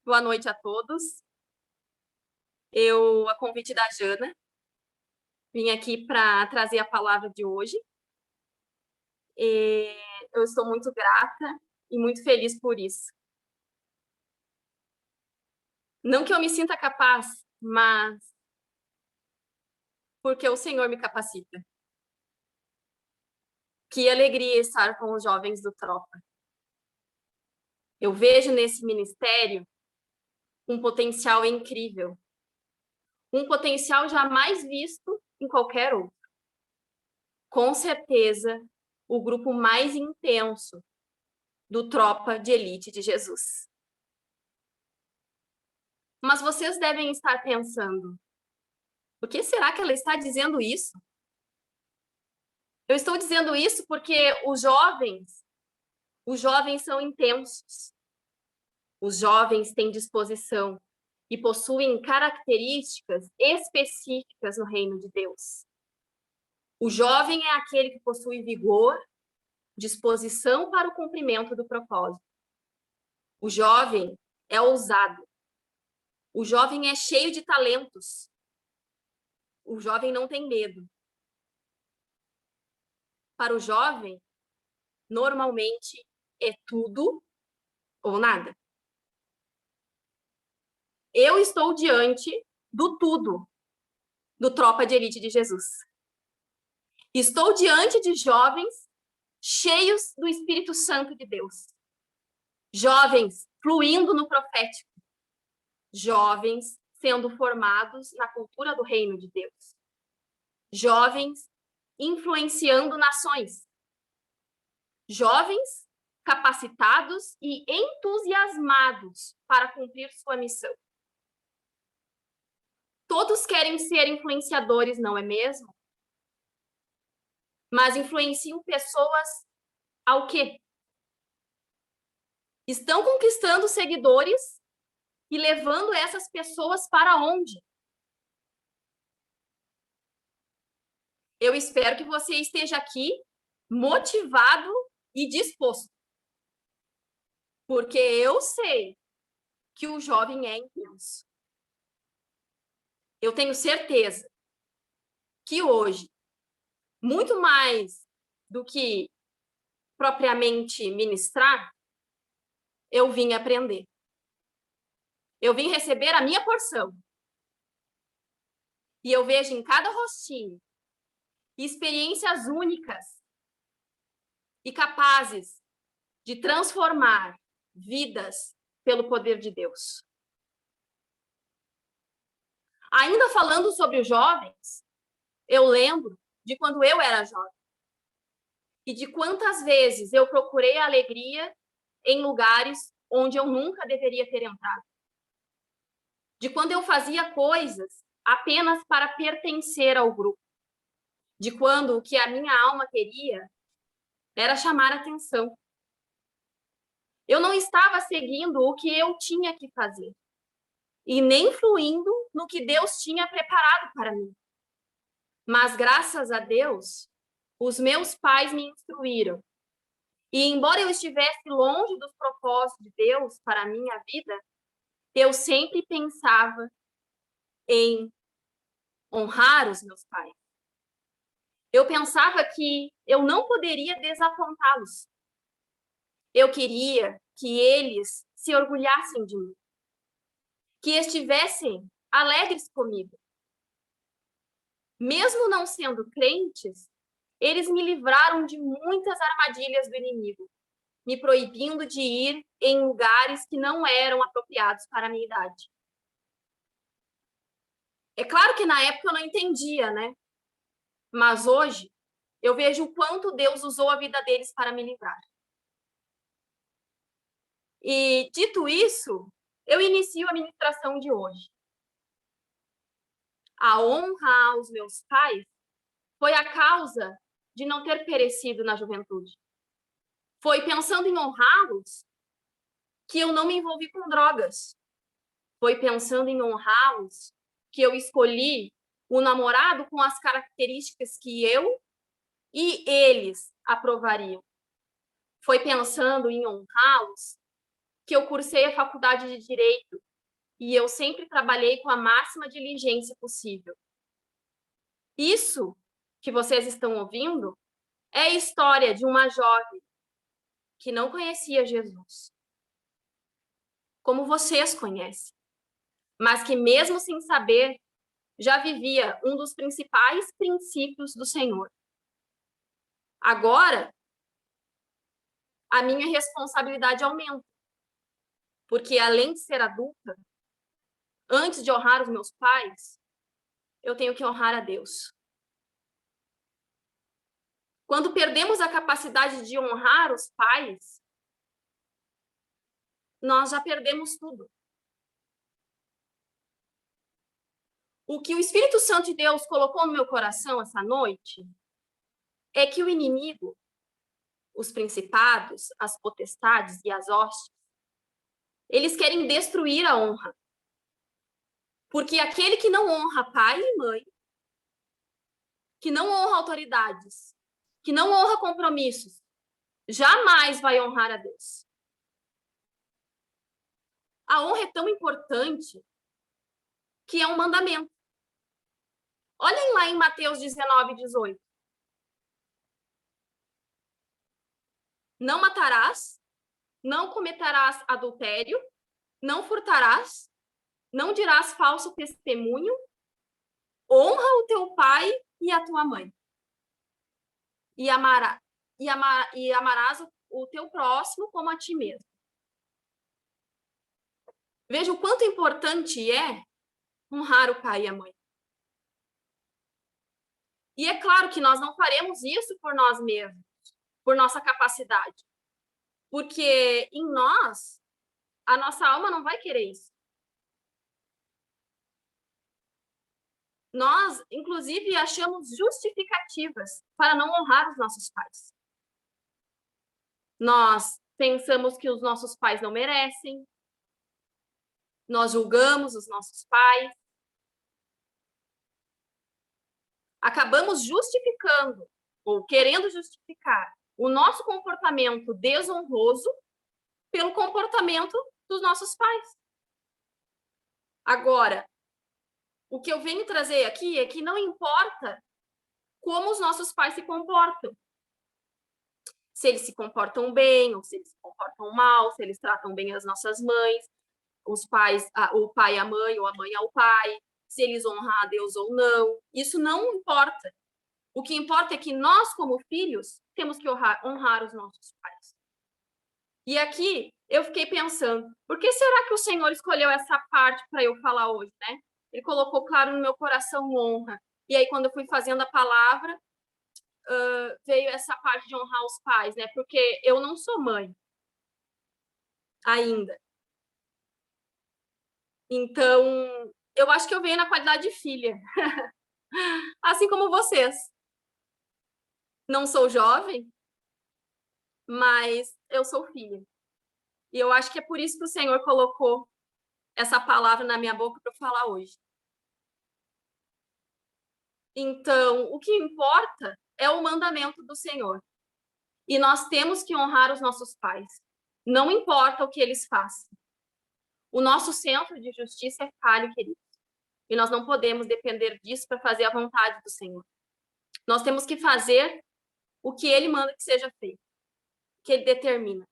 Boa noite a todos. Eu, a convite da Jana, vim aqui para trazer a palavra de hoje. E eu estou muito grata e muito feliz por isso. Não que eu me sinta capaz, mas porque o Senhor me capacita. Que alegria estar com os jovens do Tropa. Eu vejo nesse ministério um potencial incrível, um potencial jamais visto em qualquer outro. Com certeza, o grupo mais intenso do Tropa de Elite de Jesus. Mas vocês devem estar pensando, por que será que ela está dizendo isso? Eu estou dizendo isso porque os jovens são intensos. Os jovens têm disposição e possuem características específicas no reino de Deus. O jovem é aquele que possui vigor, disposição para o cumprimento do propósito. O jovem é ousado. O jovem é cheio de talentos. O jovem não tem medo. Para o jovem, normalmente é tudo ou nada. Eu estou diante do tudo do Tropa de Elite de Jesus. Estou diante de jovens cheios do Espírito Santo de Deus. Jovens fluindo no profético. Jovens sendo formados na cultura do reino de Deus. Jovens influenciando nações. Jovens capacitados e entusiasmados para cumprir sua missão. Todos querem ser influenciadores, não é mesmo? Mas influenciam pessoas ao quê? Estão conquistando seguidores e levando essas pessoas para onde? Eu espero que você esteja aqui motivado e disposto. Porque eu sei que o jovem é intenso. Eu tenho certeza que hoje, muito mais do que propriamente ministrar, eu vim aprender. Eu vim receber a minha porção. E eu vejo em cada rostinho experiências únicas e capazes de transformar vidas pelo poder de Deus. Ainda falando sobre os jovens, eu lembro de quando eu era jovem e de quantas vezes eu procurei a alegria em lugares onde eu nunca deveria ter entrado. De quando eu fazia coisas apenas para pertencer ao grupo. De quando o que a minha alma queria era chamar atenção. Eu não estava seguindo o que eu tinha que fazer e nem fluindo no que Deus tinha preparado para mim. Mas, graças a Deus, os meus pais me instruíram. E, embora eu estivesse longe dos propósitos de Deus para a minha vida, eu sempre pensava em honrar os meus pais. Eu pensava que eu não poderia desapontá-los. Eu queria que eles se orgulhassem de mim, que estivessem alegres comigo. Mesmo não sendo crentes, eles me livraram de muitas armadilhas do inimigo, me proibindo de ir em lugares que não eram apropriados para a minha idade. É claro que na época eu não entendia, né? Mas hoje eu vejo o quanto Deus usou a vida deles para me livrar. E, dito isso, eu inicio a ministração de hoje. A honra aos meus pais foi a causa de não ter perecido na juventude. Foi pensando em honrá-los que eu não me envolvi com drogas. Foi pensando em honrá-los que eu escolhi o namorado com as características que eu e eles aprovariam. Foi pensando em honrá-los que eu cursei a faculdade de Direito e eu sempre trabalhei com a máxima diligência possível. Isso que vocês estão ouvindo é a história de uma jovem que não conhecia Jesus, como vocês conhecem, mas que mesmo sem saber, já vivia um dos principais princípios do Senhor. Agora, a minha responsabilidade aumenta, porque além de ser adulta, antes de honrar os meus pais, eu tenho que honrar a Deus. Quando perdemos a capacidade de honrar os pais, nós já perdemos tudo. O que o Espírito Santo de Deus colocou no meu coração essa noite é que o inimigo, os principados, as potestades e as hostes, eles querem destruir a honra. Porque aquele que não honra pai e mãe, que não honra autoridades, que não honra compromissos, jamais vai honrar a Deus. A honra é tão importante que é um mandamento. Olhem lá em Mateus 19, 18. Não matarás, não cometerás adultério, não furtarás, não dirás falso testemunho, honra o teu pai e a tua mãe. E amarás o teu próximo como a ti mesmo. Veja o quanto importante é honrar o pai e a mãe. E é claro que nós não faremos isso por nós mesmos, por nossa capacidade. Porque em nós, a nossa alma não vai querer isso. Nós, inclusive, achamos justificativas para não honrar os nossos pais. Nós pensamos que os nossos pais não merecem. Nós julgamos os nossos pais. Acabamos justificando ou querendo justificar o nosso comportamento desonroso pelo comportamento dos nossos pais. Agora, o que eu venho trazer aqui é que não importa como os nossos pais se comportam. Se eles se comportam bem ou se eles se comportam mal, se eles tratam bem as nossas mães, os pais, o pai à mãe ou a mãe ao pai, se eles honram a Deus ou não. Isso não importa. O que importa é que nós, como filhos, temos que honrar os nossos pais. E aqui eu fiquei pensando, por que será que o Senhor escolheu essa parte para eu falar hoje, né? Ele colocou claro no meu coração honra. E aí, quando eu fui fazendo a palavra, veio essa parte de honrar os pais, né? Porque eu não sou mãe ainda. Então, eu acho que eu venho na qualidade de filha. Assim como vocês. Não sou jovem, mas eu sou filha. E eu acho que é por isso que o Senhor colocou essa palavra na minha boca para eu falar hoje. Então, o que importa é o mandamento do Senhor. E nós temos que honrar os nossos pais. Não importa o que eles façam. O nosso centro de justiça é falho, queridos. E nós não podemos depender disso para fazer a vontade do Senhor. Nós temos que fazer o que Ele manda que seja feito. O que Ele determina.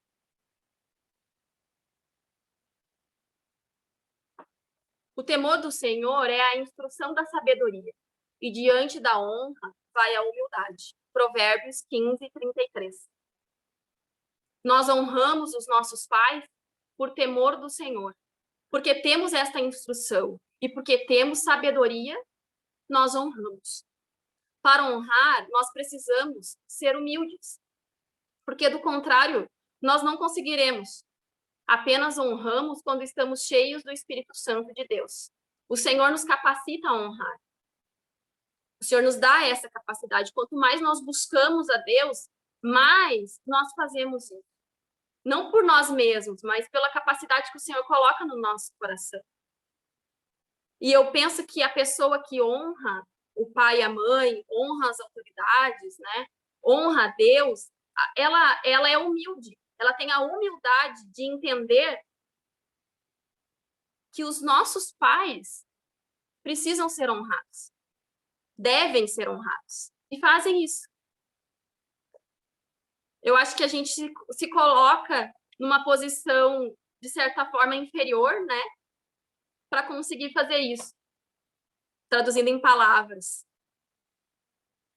O temor do Senhor é a instrução da sabedoria. E diante da honra vai a humildade. Provérbios 15, 33. Nós honramos os nossos pais por temor do Senhor. Porque temos esta instrução e porque temos sabedoria, nós honramos. Para honrar, nós precisamos ser humildes. Porque, do contrário, nós não conseguiremos. Apenas honramos quando estamos cheios do Espírito Santo de Deus. O Senhor nos capacita a honrar. O Senhor nos dá essa capacidade. Quanto mais nós buscamos a Deus, mais nós fazemos isso. Não por nós mesmos, mas pela capacidade que o Senhor coloca no nosso coração. E eu penso que a pessoa que honra o pai e a mãe, honra as autoridades, né? Honra a Deus, ela é humilde. Ela tem a humildade de entender que os nossos pais precisam ser honrados, devem ser honrados, e fazem isso. Eu acho que a gente se coloca numa posição, de certa forma, inferior, né, para conseguir fazer isso, traduzindo em palavras.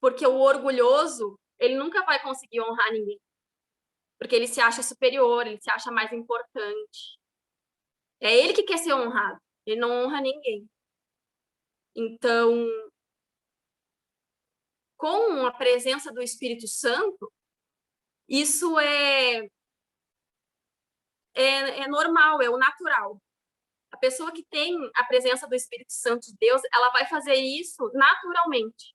Porque o orgulhoso, ele nunca vai conseguir honrar ninguém, porque ele se acha superior, ele se acha mais importante. É ele que quer ser honrado, ele não honra ninguém. Então, com a presença do Espírito Santo, isso é normal, é o natural. A pessoa que tem a presença do Espírito Santo de Deus, ela vai fazer isso naturalmente.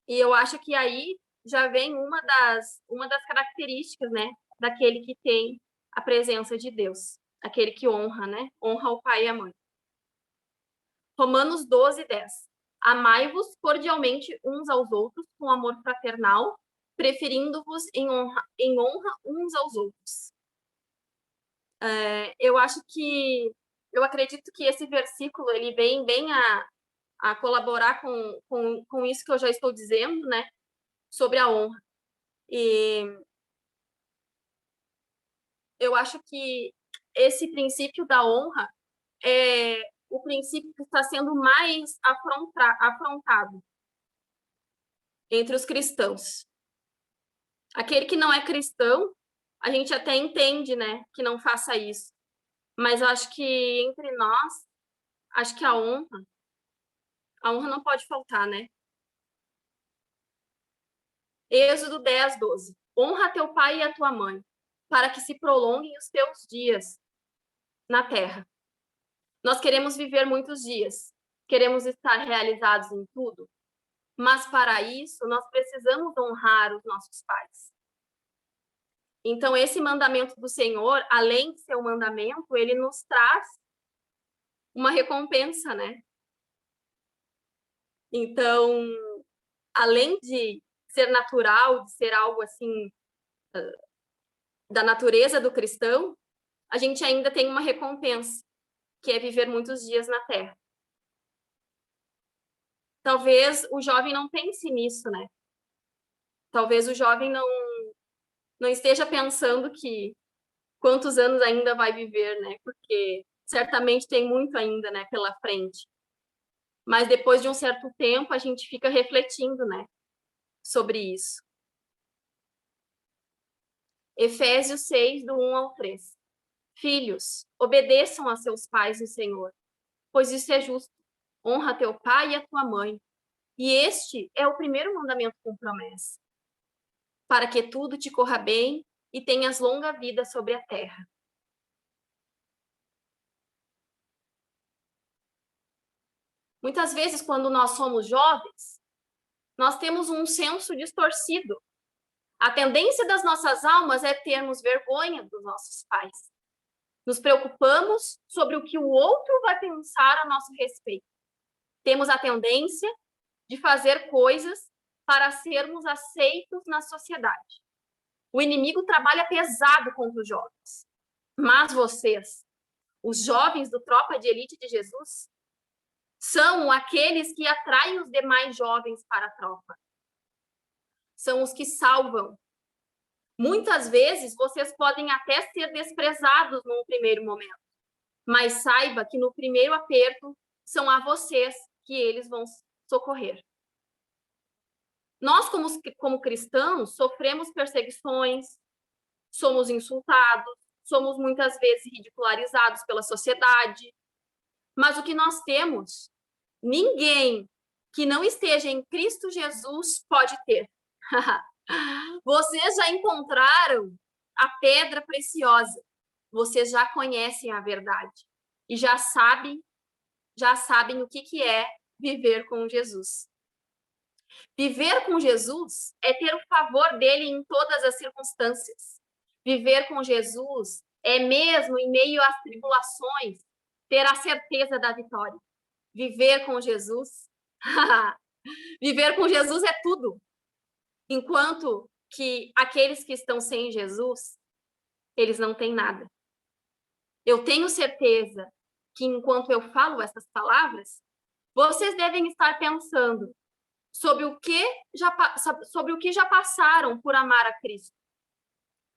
E eu acho que aí já vem uma das características, né, daquele que tem a presença de Deus, aquele que honra, né? Honra o pai e a mãe. Romanos 12:10. Amai-vos cordialmente uns aos outros com amor fraternal, preferindo-vos em honra uns aos outros. Eu acredito que esse versículo ele vem bem a colaborar com isso que eu já estou dizendo, né? Sobre a honra. E eu acho que esse princípio da honra é o princípio que está sendo mais afrontado entre os cristãos. Aquele que não é cristão, a gente até entende, né, que não faça isso. Mas eu acho que entre nós, acho que a honra não pode faltar, né? Êxodo 10:12. Honra teu pai e a tua mãe, para que se prolonguem os teus dias na terra. Nós queremos viver muitos dias, queremos estar realizados em tudo, mas para isso nós precisamos honrar os nossos pais. Então, esse mandamento do Senhor, além de ser um mandamento, ele nos traz uma recompensa, né? Então, além de ser natural, de ser algo assim da natureza do cristão, a gente ainda tem uma recompensa, que é viver muitos dias na Terra. Talvez o jovem não pense nisso, né? Talvez o jovem não esteja pensando que quantos anos ainda vai viver, né? Porque certamente tem muito ainda, né, pela frente. Mas depois de um certo tempo, a gente fica refletindo, né, sobre isso. Efésios 6, do 1 ao 3. Filhos, obedeçam a seus pais no Senhor, pois isso é justo. Honra teu pai e a tua mãe. E este é o primeiro mandamento com promessa, para que tudo te corra bem e tenhas longa vida sobre a terra. Muitas vezes, quando nós somos jovens, nós temos um senso distorcido. A tendência das nossas almas é termos vergonha dos nossos pais. Nos preocupamos sobre o que o outro vai pensar a nosso respeito. Temos a tendência de fazer coisas para sermos aceitos na sociedade. O inimigo trabalha pesado contra os jovens. Mas vocês, os jovens do Tropa de Elite de Jesus, são aqueles que atraem os demais jovens para a tropa. São os que salvam. Muitas vezes, vocês podem até ser desprezados num primeiro momento, mas saiba que no primeiro aperto são a vocês que eles vão socorrer. Nós, como cristãos, sofremos perseguições, somos insultados, somos muitas vezes ridicularizados pela sociedade, mas o que nós temos, ninguém que não esteja em Cristo Jesus pode ter. Vocês já encontraram a pedra preciosa. Vocês já conhecem a verdade e já sabem o que é viver com Jesus. Viver com Jesus é ter o favor dele em todas as circunstâncias. Viver com Jesus é mesmo em meio às tribulações ter a certeza da vitória. Viver com Jesus, viver com Jesus é tudo. Enquanto que aqueles que estão sem Jesus, eles não têm nada. Eu tenho certeza que enquanto eu falo essas palavras, vocês devem estar pensando sobre o que já passaram por amar a Cristo.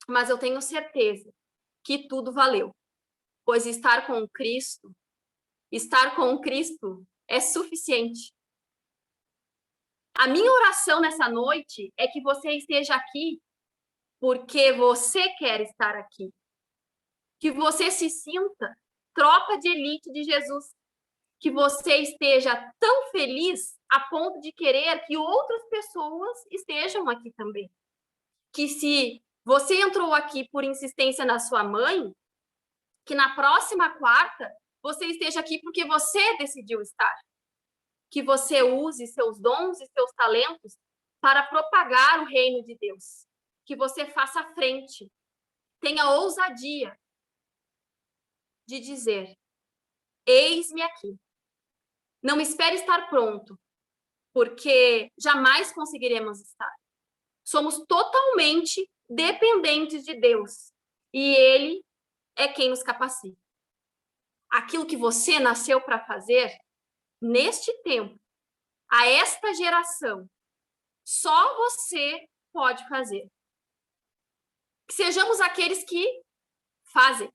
Mas eu tenho certeza que tudo valeu, pois estar com Cristo é suficiente. A minha oração nessa noite é que você esteja aqui porque você quer estar aqui. Que você se sinta tropa de elite de Jesus. Que você esteja tão feliz a ponto de querer que outras pessoas estejam aqui também. Que se você entrou aqui por insistência na sua mãe, que na próxima quarta você esteja aqui porque você decidiu estar. Que você use seus dons e seus talentos para propagar o reino de Deus. Que você faça frente. Tenha ousadia de dizer: eis-me aqui. Não espere estar pronto, porque jamais conseguiremos estar. Somos totalmente dependentes de Deus e Ele é quem nos capacita. Aquilo que você nasceu para fazer, neste tempo, a esta geração, só você pode fazer. Que sejamos aqueles que fazem,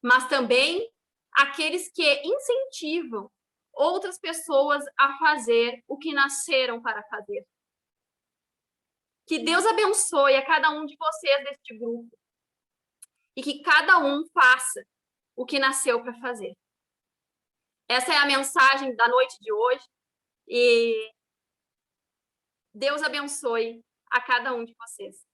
mas também aqueles que incentivam outras pessoas a fazer o que nasceram para fazer. Que Deus abençoe a cada um de vocês deste grupo e que cada um faça o que nasceu para fazer. Essa é a mensagem da noite de hoje e Deus abençoe a cada um de vocês.